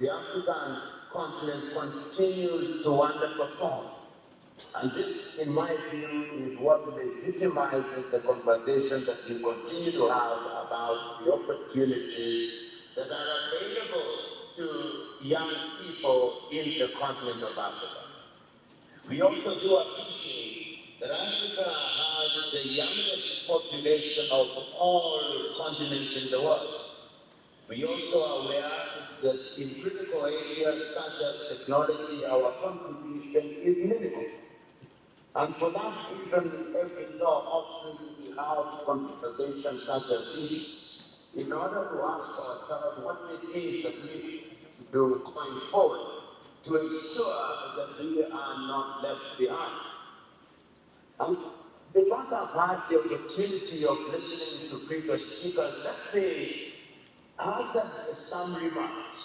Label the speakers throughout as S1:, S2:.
S1: the African continent continues to underperform. And this, in my view, is what legitimizes the conversation that we continue to have about the opportunities that are available to young people in the continent of Africa. We also do appreciate that Africa has the youngest population of all continents in the world. We also are aware that in critical areas such as technology, our contribution is minimal. And for that reason, every so often we have conversations such as this in order to ask ourselves what it is that we need to do going forward to ensure that we are not left behind. And because I've had the opportunity of listening to previous speakers, let me answer some remarks.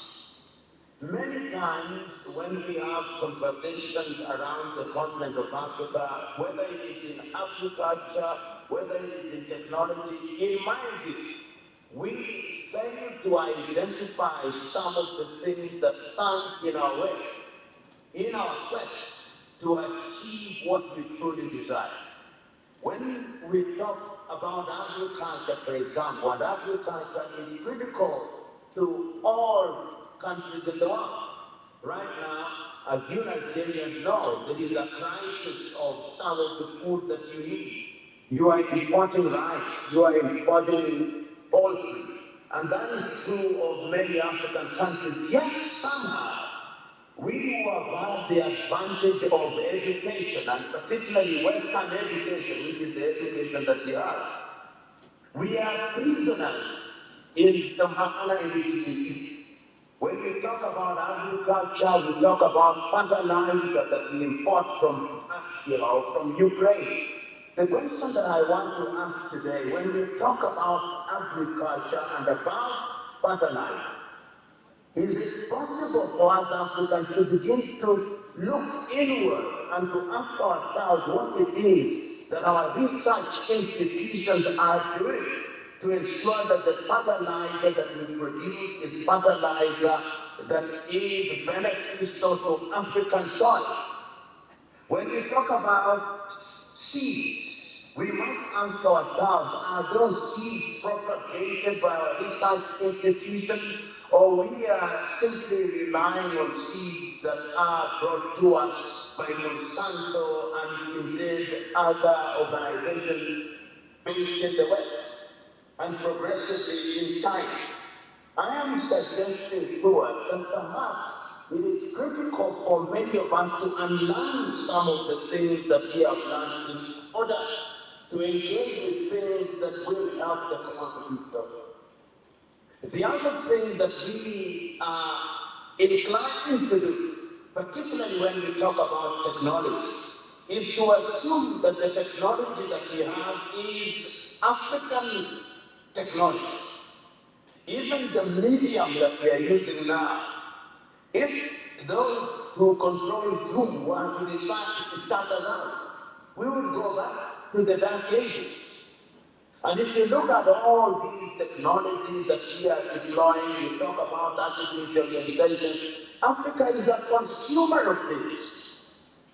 S1: Many times when we have conversations around the continent of Africa, whether it is in agriculture, whether it is in technology, in my view, we fail to identify some of the things that stand in our way, in our quest to achieve what we truly desire. When we talk about agriculture, for example, and agriculture is critical to all countries in the world. Right now, as you Nigerians know, there is a crisis of some of the food that you need. You are importing rice, you are importing poultry, and that is true of many African countries. Yet somehow, we who have had the advantage of education, and particularly Western education, which is the education that we are prisoners in the manner in which we live. When we talk about agriculture, we talk about fertilizer that we import from Russia or from Ukraine. The question that I want to ask today, when we talk about agriculture and about fertilizer, is it possible for us Africans to begin to look inward and to ask ourselves what it is that our research institutions are doing to ensure that the fertilizer that we produce is fertilizer that is beneficial to African soil? When we talk about seeds, we must ask ourselves, are those seeds propagated by our research institutions, or we are simply relying on seeds that are brought to us by Monsanto and indeed other organizations based in the West and progressively in China? I am suggesting to us that perhaps it is critical for many of us to unlearn some of the things that we have learned in order to engage with things that will help the common people. The other thing that we are inclined to do, particularly when we talk about technology, is to assume that the technology that we have is African technology. Even the medium that we are using now, if those who control Zoom were to decide to shut us out, we would go back to the dark ages. And if you look at all these technologies that we are deploying, we talk about artificial intelligence, Africa is a consumer of this.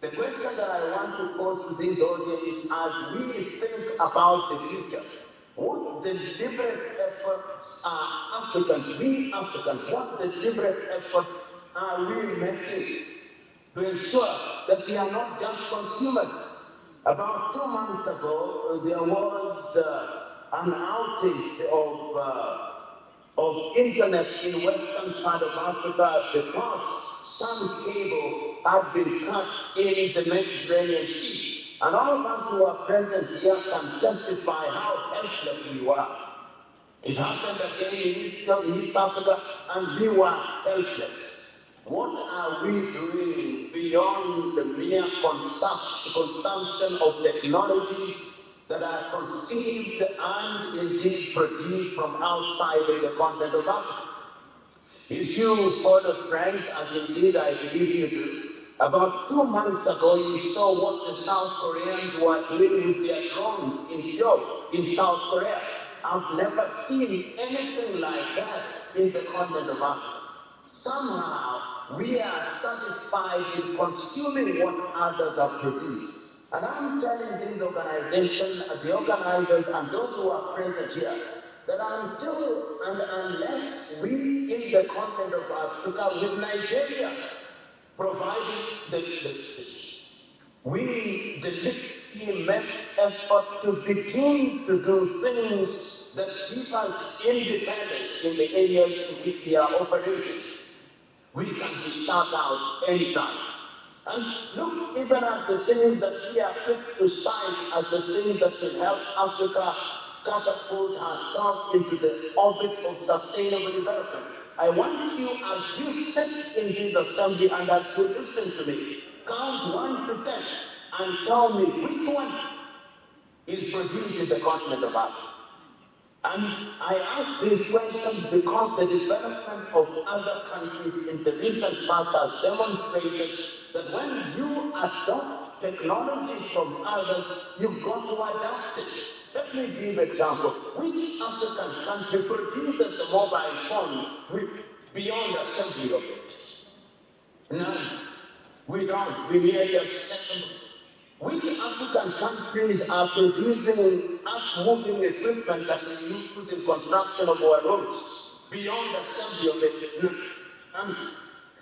S1: The question that I want to pose to this audience is, as we think about the future, what deliberate efforts are Africans, what deliberate efforts are we making to ensure that we are not just consumers? About 2 months ago, there was an outage of internet in western part of Africa because some cable had been cut in the Mediterranean Sea. And all of us who are present here can testify how helpless we were. It happened again in East Africa, and we were helpless. What are we doing beyond the mere consumption of technologies that are conceived and indeed produced from outside of the continent of Africa? If you follow trends, as indeed I believe you do, about 2 months ago you saw what the South Koreans were doing with their drones in South Korea. I've never seen anything like that in the continent of Africa. Somehow, we are satisfied with consuming what others have produced. And I'm telling these organizations, the organizers, and those who are present here, that until and unless we in the continent of Africa, with Nigeria providing we deliberately make effort to begin to do things that give us independence in the areas in which we are operating. We can be shut out anytime. And look even at the things that we are quick to cite as the things that will help Africa catapult herself into the orbit of sustainable development. I want you, as you sit in this assembly and as you listen to me, count 1 to 10 and tell me which one is produced in the continent of Africa. And I ask these questions because the development of other countries in the recent past has demonstrated that when you adopt technology from others, you've got to adapt it. Let me give an example. Which African country produces the mobile phone beyond assembly of it? None. We don't. We merely accept. Which African countries are producing moving equipment that is used in construction of our roads beyond assembly of it? And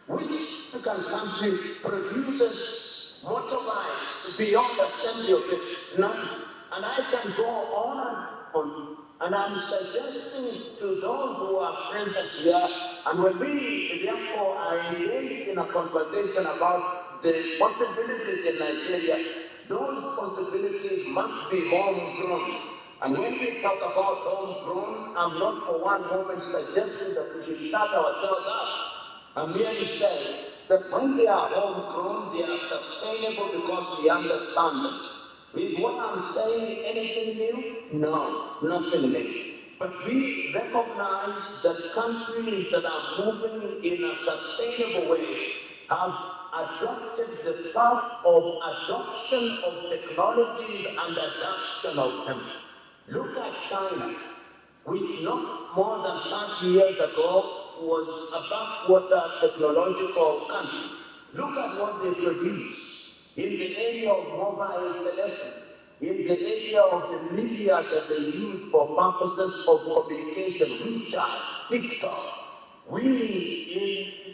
S1: which African country produces motorbikes beyond assembly of it? None. And I can go on and on. And I'm suggesting to those who are present here, and when we therefore are engaged in a conversation about the possibilities in Nigeria, those possibilities must be homegrown. And when we talk about homegrown, I'm not for one moment suggesting that we should shut ourselves up. I'm merely saying that when they are homegrown, they are sustainable because we understand them. Is what I'm saying anything new? No, nothing new. But we recognize that countries that are moving in a sustainable way have adopted the path of adoption of technologies and adoption of them. Look at China, which not more than 30 years ago was a backwater technological country. Look at what they produce in the area of mobile telephony, in the area of the media that they use for purposes of communication, WeChat, TikTok. We in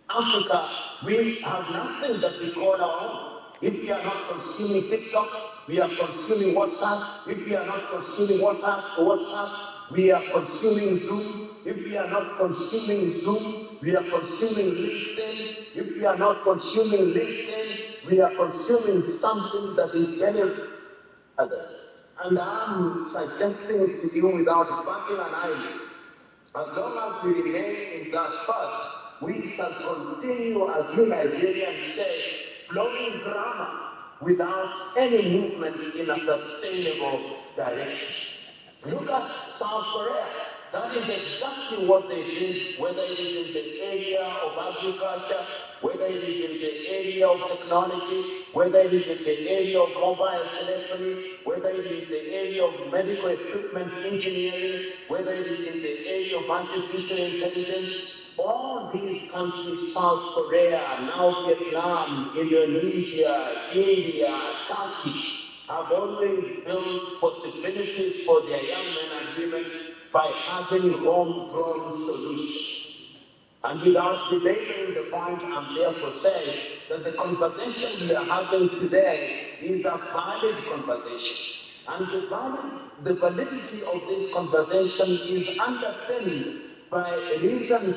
S1: Africa, we have nothing that we call our own. If we are not consuming TikTok, we are consuming WhatsApp. If we are not consuming WhatsApp, we are consuming Zoom. If we are not consuming Zoom, we are consuming LinkedIn. If we are not consuming LinkedIn, we are consuming something that is genuine. And I'm suggesting to you without batting an eye, as long as we remain in that path, we shall continue, as you Nigerians say, blowing drama without any movement in a sustainable direction. Look at South Korea. That is exactly what they did, whether it is in the area of agriculture, whether it is in the area of technology, whether it is in the area of mobile telephony, whether it is in the area of medical equipment engineering, whether it is in the area of artificial intelligence. All these countries, South Korea, now Vietnam, Indonesia, India, Turkey, have always built possibilities for their young men and women by having homegrown solutions. And without debating the point, I'm therefore saying that the conversation we are having today is a valid conversation. And the validity of this conversation is underpinned by recent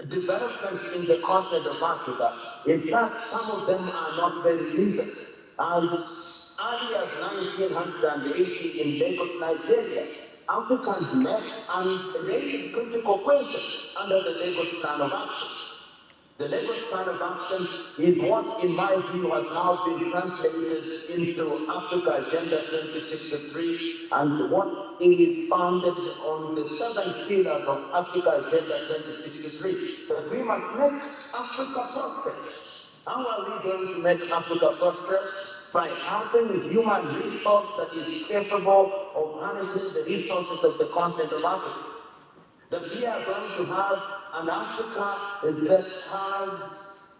S1: developments in the continent of Africa. In fact, some of them are not very recent. As early as 1980 in Lagos, Nigeria, Africans met and raised critical questions under the Lagos Plan of Action. The Lagos Plan of Action is what, in my view, has now been translated into Africa Agenda 2063 and what is founded on the 7 pillars of Africa Agenda 2063, that we must make Africa prosperous. How are we going to make Africa prosperous? By having a human resource that is capable of harnessing the resources of the continent of Africa. that we are going to have an Africa that has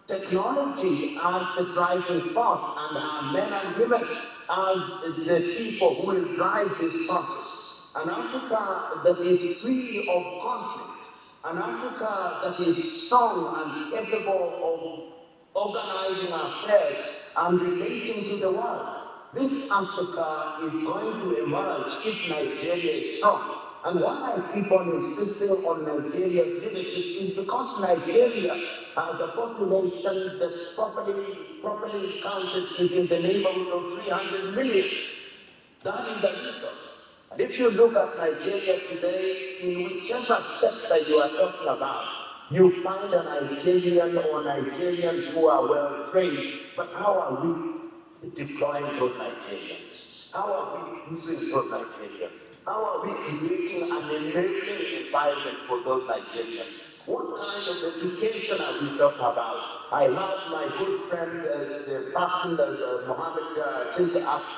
S1: technology as the driving force, and our men and women as the people who will drive this process. An Africa that is free of conflict, an Africa that is strong and capable of organizing affairs and relating to the world. This Africa is going to emerge if Nigeria is strong. And why I keep on insisting on Nigeria's leadership is because Nigeria has a population that properly counted is in the neighborhood of 300 million. That is the resource. And if you look at Nigeria today, in whichever sector you are talking about, you find a Nigerian or Nigerians who are well trained. But how are we deploying those Nigerians? How are we using those Nigerians? How are we creating an enabling environment for those Nigerians? What kind of education are we talking about? I heard my good friend, the pastor Mohammed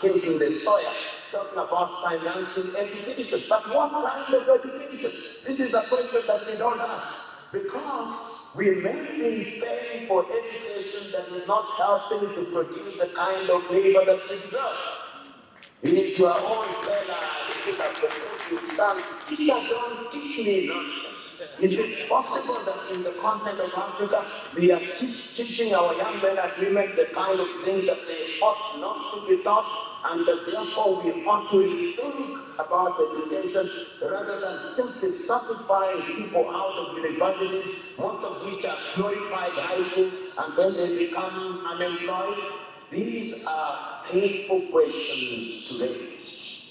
S1: King the Soya, talking about financial education. But what kind of education? This is a question that we don't ask. Because we may be paying for education that is not helping to produce the kind of labor that we deserve. If you are all don't teach me nonsense. Is it possible that in the continent of Africa we are teaching our young men and women the kind of things that they ought not to be taught, and that therefore we ought to think about education rather than simply satisfying people out of universities, most of which are glorified high schools, and then they become unemployed? These are painful questions to raise,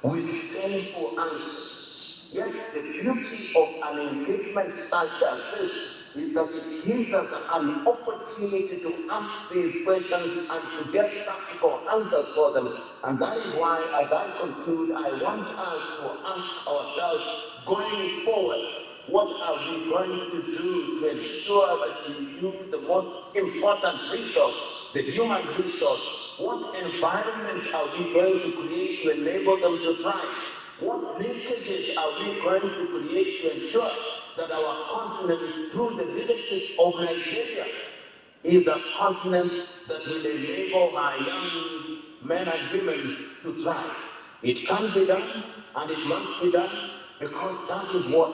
S1: with painful answers. Yet the beauty of an engagement such as this is that it gives us an opportunity to ask these questions and to get practical answers for them. And that is why, as I conclude, I want us to ask ourselves, going forward, what are we going to do to ensure that we use the most important resource, the human resource? What environment are we going to create to enable them to thrive? What linkages are we going to create to ensure that our continent, through the leadership of Nigeria, is a continent that will enable our young men and women to thrive? It can be done, and it must be done, because that is what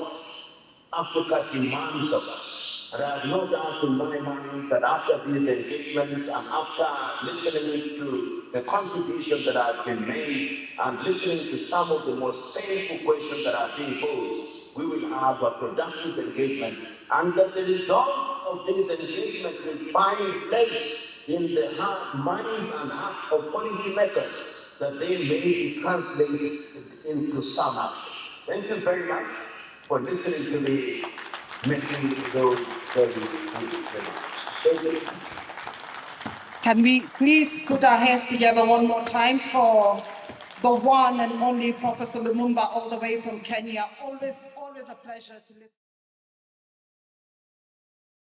S1: Africa demands of us. And I have no doubt in my mind that after these engagements and after listening to the contributions that have been made and listening to some of the most painful questions that are being posed, we will have a productive engagement, and that the results of this engagement will find place in the minds and hearts of policymakers, that they may be translated into some action. Thank you very much for listening to me making those very good remarks. Thank you.
S2: Can we please put our hands together one more time for the one and only Professor Lumumba, all the way from Kenya. Always a pleasure to listen.